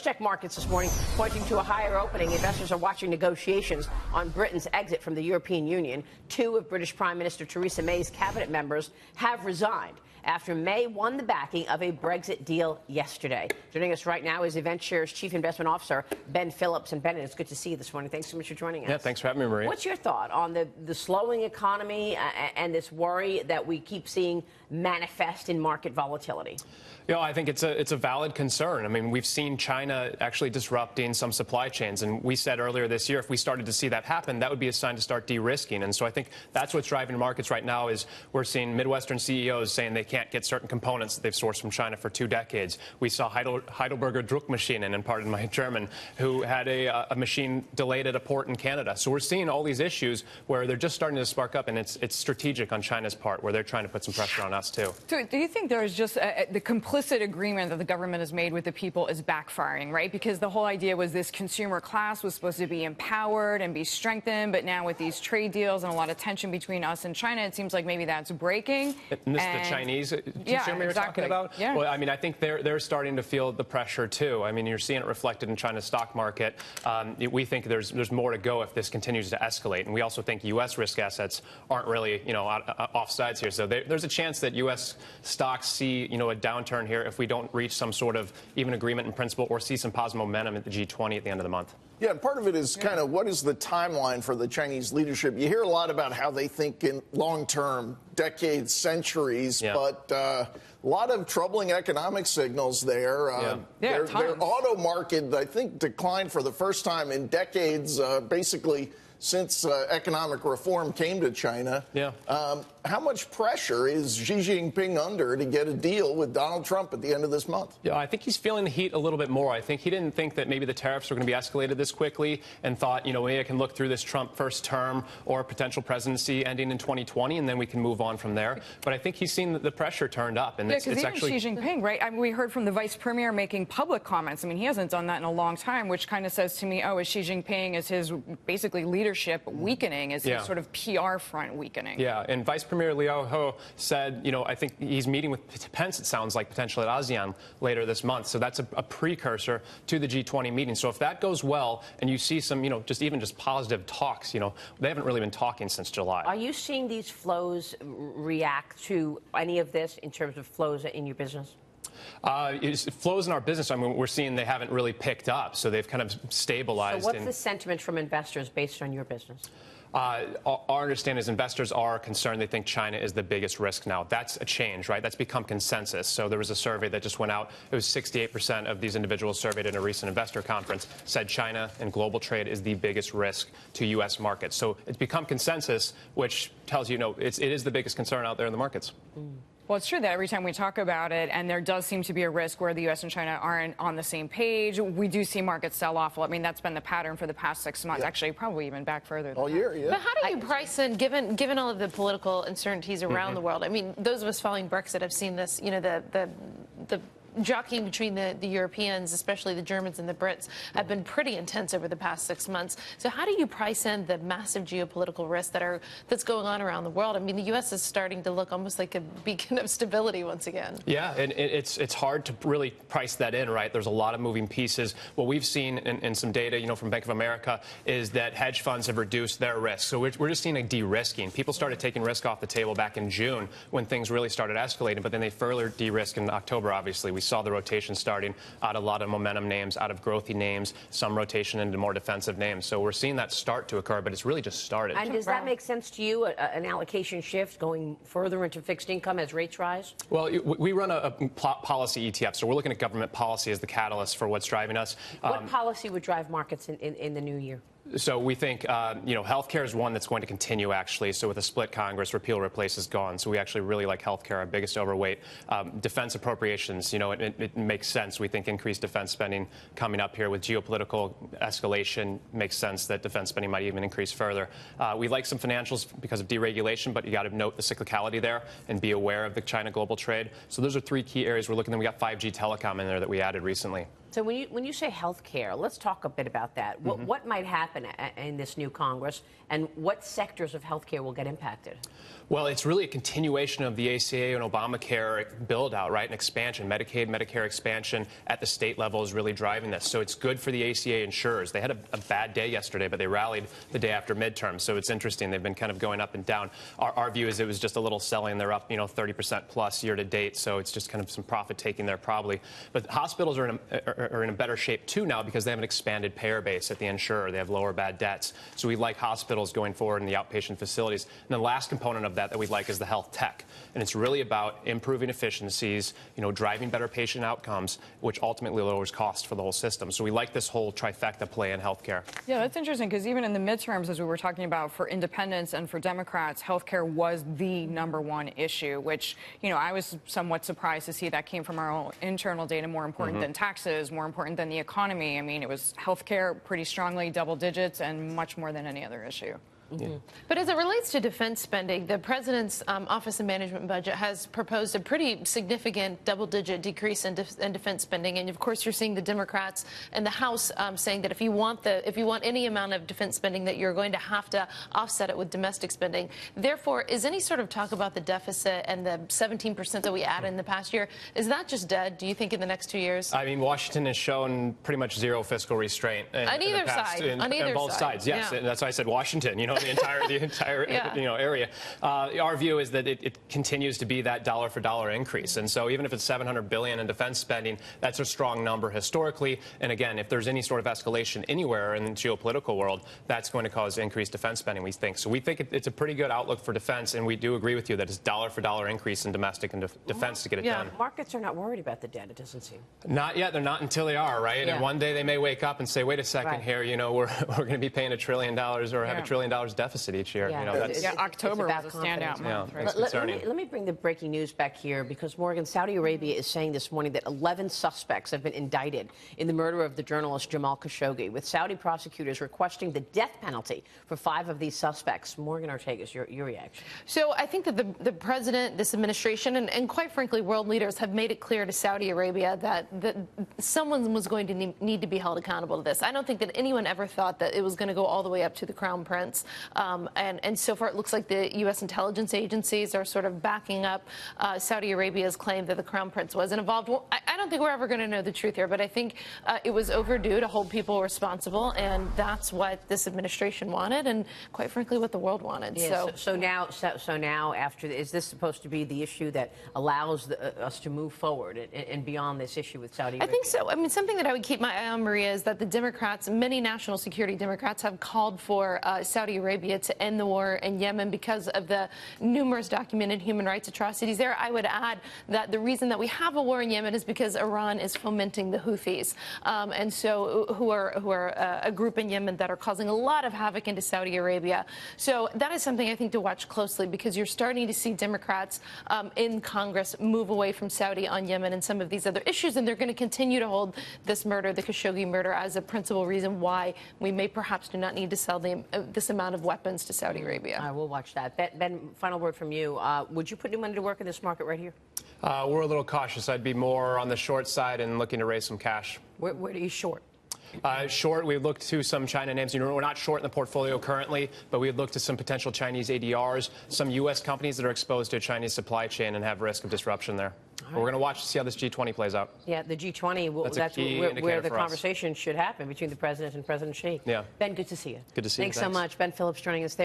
Check markets this morning pointing to a higher opening. Investors are watching negotiations on Britain's exit from the European Union. Two of British Prime Minister Theresa May's cabinet members have resigned after May won the backing of a Brexit deal yesterday. Joining us right now is Eventshares Chief Investment Officer Ben Phillips. And Ben, it's good to see you this morning. Thanks so much for joining us. Yeah, thanks for having me, Maria. What's your thought on the slowing economy and this worry that we keep seeing manifest in market volatility? You know, I think it's a valid concern. I mean, we've seen China actually disrupting some supply chains. And we said earlier this year, if we started to see that happen, that would be a sign to start de-risking. And so I think that's what's driving markets right now is we're seeing Midwestern CEOs saying they can't get certain components that they've sourced from China for 2 decades. We saw Heidelberger Druckmaschinen, and pardon my German, who had a machine delayed at a port in Canada. So we're seeing all these issues where they're just starting to spark up, and it's strategic on China's part, where they're trying to put some pressure on us, too. So do you think there is just the implicit agreement that the government has made with the people is backfiring, right? Because the whole idea was this consumer class was supposed to be empowered and be strengthened, but now with these trade deals and a lot of tension between us and China, it seems like maybe that's breaking. And this is the Chinese consumer you're talking about? Yeah. Well, I mean, I think they're starting to feel the pressure, too. I mean, you're seeing it reflected in China's stock market. We think there's more to go if this continues to escalate. And we also think U.S. risk assets aren't really, off sides here. So there's a chance that U.S. stocks see, a downturn here if we don't reach some sort of even agreement in principle or see some positive momentum at the G20 at the end of the month. Yeah, and part of it is kind of what is the timeline for the Chinese leadership? You hear a lot about how they think in long-term, decades, centuries, but a lot of troubling economic signals there. Their auto market, I think, declined for the first time in decades, basically since economic reform came to China. How much pressure is Xi Jinping under to get a deal with Donald Trump at the end of this month? Yeah, I think he's feeling the heat a little bit more. I think he didn't think that maybe the tariffs were going to be escalated this quickly and thought, maybe I can look through this Trump first term or potential presidency ending in 2020, and then we can move on from there. But I think he's seen the pressure turned up. And it's actually Xi Jinping, right? I mean, we heard from the vice premier making public comments. I mean, he hasn't done that in a long time, which kind of says to me, is Xi Jinping, is his basically leadership weakening? Is his sort of PR front weakening? Yeah, and Vice Premier Liu He said, I think he's meeting with Pence, it sounds like, potentially at ASEAN later this month. So that's a precursor to the G20 meeting. So if that goes well and you see some, just positive talks, they haven't really been talking since July. Are you seeing these flows react to any of this in terms of flows in your business? Flows in our business, I mean, we're seeing they haven't really picked up, so they've kind of stabilized. So what's the sentiment from investors based on your business? Our understanding is investors are concerned. They think China is the biggest risk now. That's a change, right? That's become consensus. So there was a survey that just went out. It was 68% of these individuals surveyed in a recent investor conference said China and global trade is the biggest risk to U.S. markets. So it's become consensus, which tells you, it is the biggest concern out there in the markets. Well, it's true that every time we talk about it, and there does seem to be a risk where the U.S. and China aren't on the same page, we do see markets sell off. I mean, that's been the pattern for the past 6 months. Actually, probably even back further than all year, But how do you price in, given all of the political uncertainties around the world? I mean, those of us following Brexit have seen this, the jockeying between the Europeans, especially the Germans and the Brits, have been pretty intense over the past 6 months. So how do you price in the massive geopolitical risks that's going on around the world? I mean, the U.S. is starting to look almost like a beacon of stability once again. Yeah, and it's hard to really price that in, right? There's a lot of moving pieces. What we've seen in some data, from Bank of America, is that hedge funds have reduced their risk. So we're just seeing a de-risking. People started taking risk off the table back in June when things really started escalating, but then they further de-risked in October, obviously. We saw the rotation starting out of a lot of momentum names, out of growthy names, some rotation into more defensive names. So we're seeing that start to occur, but it's really just started. And does that make sense to you, an allocation shift going further into fixed income as rates rise? Well, we run a policy ETF, so we're looking at government policy as the catalyst for what's driving us. What policy would drive markets in the new year? So we think, healthcare is one that's going to continue, actually. So with a split Congress, repeal replaces gone. So we actually really like healthcare, our biggest overweight. Defense appropriations, it makes sense. We think increased defense spending coming up here with geopolitical escalation makes sense that defense spending might even increase further. We like some financials because of deregulation, but you got to note the cyclicality there and be aware of the China global trade. So those are 3 key areas we're looking at. We got 5G telecom in there that we added recently. So when you say health care, let's talk a bit about that. What might happen in this new Congress, and what sectors of health care will get impacted? Well, it's really a continuation of the ACA and Obamacare build-out, right, and expansion. Medicaid, Medicare expansion at the state level is really driving this. So it's good for the ACA insurers. They had a bad day yesterday, but they rallied the day after midterm. So it's interesting. They've been kind of going up and down. Our view is it was just a little selling. They're up, 30% plus year to date. So it's just kind of some profit taking there probably. But hospitals are in a better shape too now because they have an expanded payer base at the insurer. They have lower bad debts. So we like hospitals going forward in the outpatient facilities. And the last component of that we like is the health tech. And it's really about improving efficiencies, driving better patient outcomes, which ultimately lowers costs for the whole system. So we like this whole trifecta play in healthcare. Yeah, that's interesting because even in the midterms, as we were talking about, for independents and for Democrats, healthcare was the #1 issue, which, I was somewhat surprised to see that came from our own internal data, more important than taxes, more important than the economy. I mean, it was healthcare pretty strongly, double digits, and much more than any other issue. But as it relates to defense spending, the president's Office of Management budget has proposed a pretty significant double-digit decrease in defense spending, and of course, you're seeing the Democrats in the House saying that if you want any amount of defense spending, that you're going to have to offset it with domestic spending. Therefore, is any sort of talk about the deficit and the 17% that we added in the past year, is that just dead? Do you think in the next 2 years? I mean, Washington has shown pretty much zero fiscal restraint on either side. On both sides, yes. Yeah. And that's why I said Washington. The entire yeah. Area. Our view is that it continues to be that dollar for dollar increase, and so even if it's $700 billion in defense spending, that's a strong number historically. And again, if there's any sort of escalation anywhere in the geopolitical world, that's going to cause increased defense spending. We think so. We think it's a pretty good outlook for defense, and we do agree with you that it's dollar for dollar increase in domestic and defense to get it done. Markets are not worried about the debt. It doesn't seem. Not yet. They're not until they are, right? Yeah. And one day they may wake up and say, wait a second here. We're going to be paying $1 trillion or have $1 trillion deficit each year. October was a standout month. Yeah, right? Let me bring the breaking news back here because, Morgan, Saudi Arabia is saying this morning that 11 suspects have been indicted in the murder of the journalist Jamal Khashoggi, with Saudi prosecutors requesting the death penalty for 5 of these suspects. Morgan Ortegas, your reaction? So I think that the president, this administration, and quite frankly, world leaders have made it clear to Saudi Arabia that someone was going to need to be held accountable to this. I don't think that anyone ever thought that it was going to go all the way up to the Crown Prince. And so far, it looks like the U.S. intelligence agencies are sort of backing up Saudi Arabia's claim that the Crown Prince wasn't involved. Well, I don't think we're ever going to know the truth here, but I think it was overdue to hold people responsible, and that's what this administration wanted, and quite frankly, what the world wanted. Yeah, so now, after, is this supposed to be the issue that allows us to move forward and beyond this issue with Saudi Arabia? I think so. I mean, something that I would keep my eye on, Maria, is that the Democrats, many national security Democrats, have called for Saudi Arabia to end the war in Yemen because of the numerous documented human rights atrocities there. I would add that the reason that we have a war in Yemen is because Iran is fomenting the Houthis, and so who are a group in Yemen that are causing a lot of havoc into Saudi Arabia. So that is something I think to watch closely, because you're starting to see Democrats in Congress move away from Saudi on Yemen and some of these other issues, and they're going to continue to hold this murder, the Khashoggi murder, as a principal reason why we may perhaps do not need to sell this amount of weapons to Saudi Arabia. I will watch that. Ben, final word from you. Would you put new money to work in this market right here? We're a little cautious. I'd be more on the short side and looking to raise some cash. Where are you short? Short, we looked to some China names. We're not short in the portfolio currently, but we looked to some potential Chinese ADRs, some U.S. companies that are exposed to a Chinese supply chain and have risk of disruption there. We're going to watch to see how this G20 plays out. Yeah, the G20, that's where the conversation should happen between the president and President Xi. Yeah. Ben, good to see you. Good to see you. Thanks so much. Ben Phillips joining us there.